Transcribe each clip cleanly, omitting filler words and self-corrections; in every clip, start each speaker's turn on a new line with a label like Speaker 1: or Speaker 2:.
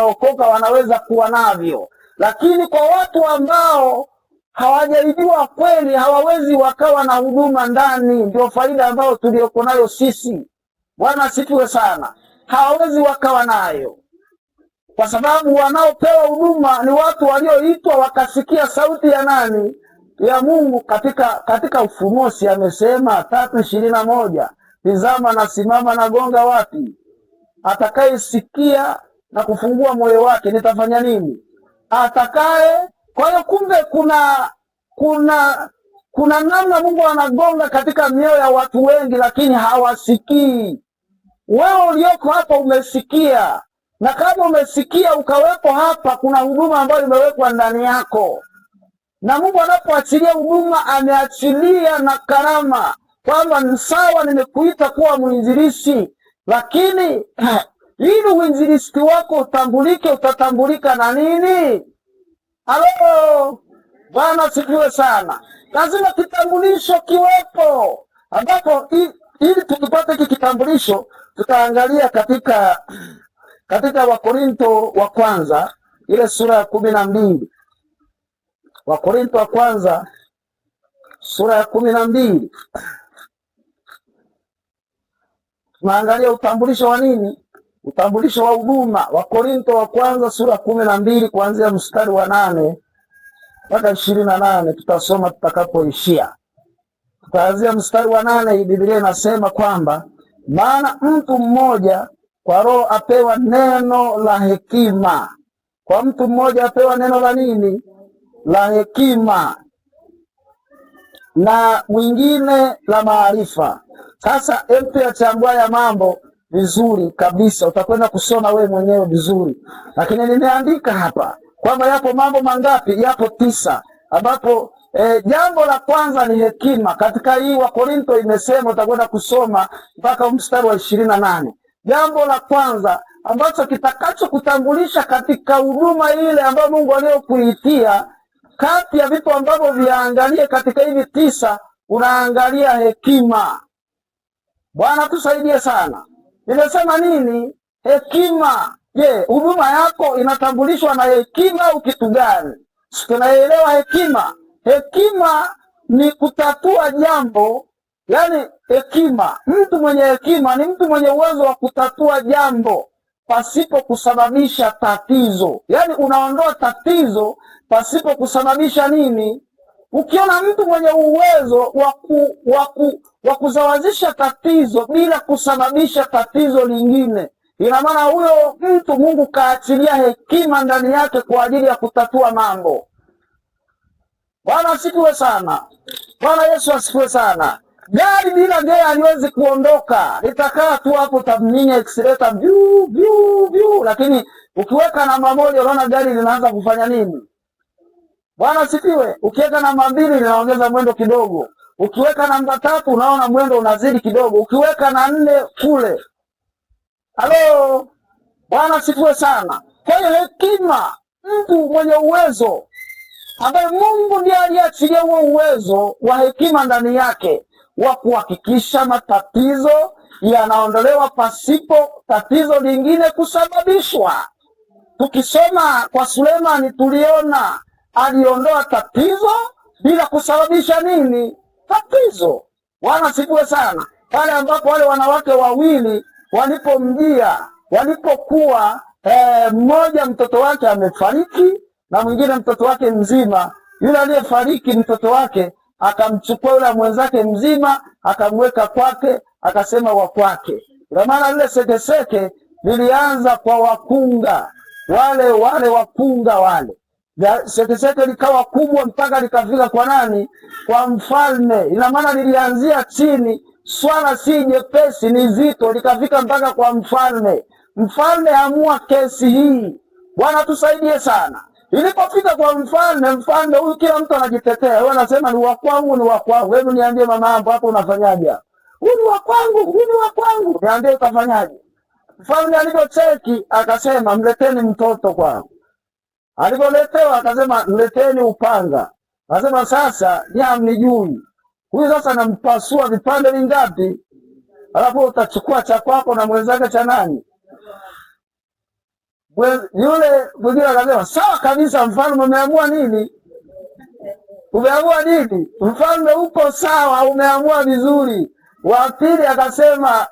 Speaker 1: wakishaokoka wanaweza kuwa navyo, lakini kwa watu ambao hawajaijua kweli hawawezi wakawa na huduma ndani. Ndio faida ambayo tulioko nayo sisi. Bwana asifiwe sana. Hawawezi wakawa nayo kwa sababu wanaopewa huduma ni watu walioitwa wakasikia sauti ya nani? Ya Mungu. Katika Ufunuo amesema 3:21, tizama nasimama nagonga wapi? Atakayesikia na kufungua moyo wake nitafanya nini? Atakaye. Kwa hiyo kumbe kuna namna Mungu anagonga katika mioyo ya watu wengi, lakini hawasikii. Wewe ulioko hapa umesikia, na kama umesikia ukawepo hapa, kuna huduma ambayo imewekwa ndani yako, na Mungu anapoachilia huduma ameachilia na karama, kwamba ni sawa, nimekuita kuwa mwinjilisti, lakini ili uinjilisti wako utambulike, utatambulika na nini? Halo, Bwana sifiwe sana. Lazima kitambulisho kiwepo, ambapo ili tukipata hiki kitambulisho tutaangalia katika Wakorinto wa kwanza ile sura ya 12. Wakorinto wa kwanza sura ya 12. Tunaangalia utambulisho wa nini? Utambulisho wa huduma. Wakorinto wa kwanza sura 12 kuanzia mstari wa 8 mpaka 28 tutasoma tutakapoishia. Tutaanzia mstari wa 8. Biblia inasema kwamba maana mtu mmoja kwa Roho apewa neno la hekima. Kwa mtu mmoja apewa neno la nini? La hekima, na mwingine la maarifa. Sasa hebu yachambua ya mambo vizuri kabisa, utakwenda kusoma we mwenyewe vizuri, lakini nimeandika hapa kwamba yapo mambo mangapi? Yapo 9, ambapo jambo la kwanza ni hekima. Katika hii Wakorinto imesema, utakwenda kusoma mpaka mstari wa 28. Jambo la kwanza ambacho kitakacho kutambulisha katika huduma ile ambayo Mungu aliyokuitia, kati ya vitu ambavyo viangalie katika hivi 9, unaangalia hekima. Bwana tusaidie sana. Nimesema nini? Hekima. Je, huduma yako inatambulishwa na hekima au kitu gani? Tunaelewa hekima. Hekima ni kutatua jambo. Yaani hekima, mtu mwenye hekima ni mtu mwenye uwezo wa kutatua jambo pasipo kusababisha tatizo. Yaani unaondoa tatizo pasipo kusababisha nini? Ukiona mtu mwenye uwezo wa kusawazisha tatizo bila kusababisha tatizo lingine, ina maana huyo mtu Mungu kaachilia hekima ndani yake kwa ajili ya kutatua mambo. Bwana asifiwe sana. Bwana Yesu asifiwe sana. Gari bila gea haliwezi kuondoka, litakaa tu hapo, tamninya accelerator vyu vyu vyu, lakini ukiweka namba 1 unaona gari linaanza kufanya nini? Bwana asifiwe. Ukiweka namba 2 linaongeza mwendo kidogo, ukiweka namba 3 unaona mwendo unazidi kidogo, ukiweka na 4 kule. Halo, Bwana asifiwe sana. Kwa hiyo hekima, mtu mwenye uwezo ambaye Mungu ndiye aliachilia huo uwezo wa hekima ndani yake wa kuhakikisha matatizo yanaondolewa pasipo tatizo lingine kusababishwa. Tukisoma kwa Sulemani tuliona aliondoa tatizo bila kusababisha nini? Tatizo. Bwana asifiwe sana. Pale ambapo wale wanawake wawili walipomjia, walipokuwa mmoja mtoto wake amefariki na mwingine mtoto wake mzima, yule aliyefariki mtoto wake akamchukua yule mwenzake mzima akamweka kwake, akasema wa kwake. Kwa maana lile sekeseke lilianza kwa wakunga wale wakunga wale. Sekeseke likawa kubwa mpaka likafika kwa nani? Kwa mfalme. Ina maana lilianzia chini, swala si jepesi, ni zito, likafika mpaka kwa mfalme. Mfalme amua kesi hii. Bwana tusaidie sana. Ilipofika kwa mfalme huyu, kila mtu anajitetea. Wewe unasema ni wa kwangu, ni wa kwangu. Hebu niambie mama yangu hapo unafanyaje? Huyu ni wa kwangu, huyu ni wa kwangu. Niambie utafanyaje? Mfalme alipocheki akasema mleteni mtoto kwangu. Alipoletewa akasema mleteni upanga. Akasema sasa mnijui. Huyu sasa nampasua vipande vingapi? Alafu utachukua cha kwako na mwenzake cha nani? Yule mwingine akasema sawa kabisa, mfalme umeamua nini? Umeamua nini? Mfalme uko sawa, umeamua vizuri. Wa pili akasema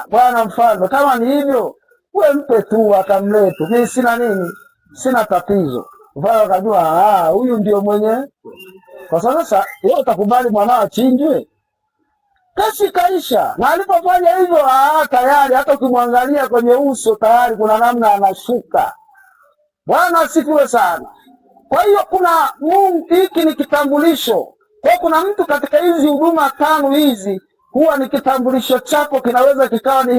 Speaker 1: bwana mfalme, kama ni hivyo wewe mpe tu, akamletu, mimi sina nini, sina tatizo. Mfalme akajua huyu ndio mwenye. Kwa sasa wewe utakubali mwanao achinjwe? Kesi kaisha. Na alipofanya hivyo tayari hata ukimwangalia kwenye uso tayari kuna namna anashuka. Bwana asifiwe sana. Kwa hiyo kuna Mungu, hiki ni kitambulisho. Kwa kuna mtu katika hizi huduma 5 hizi huwa ni kitambulisho chako, kinaweza kikawa ni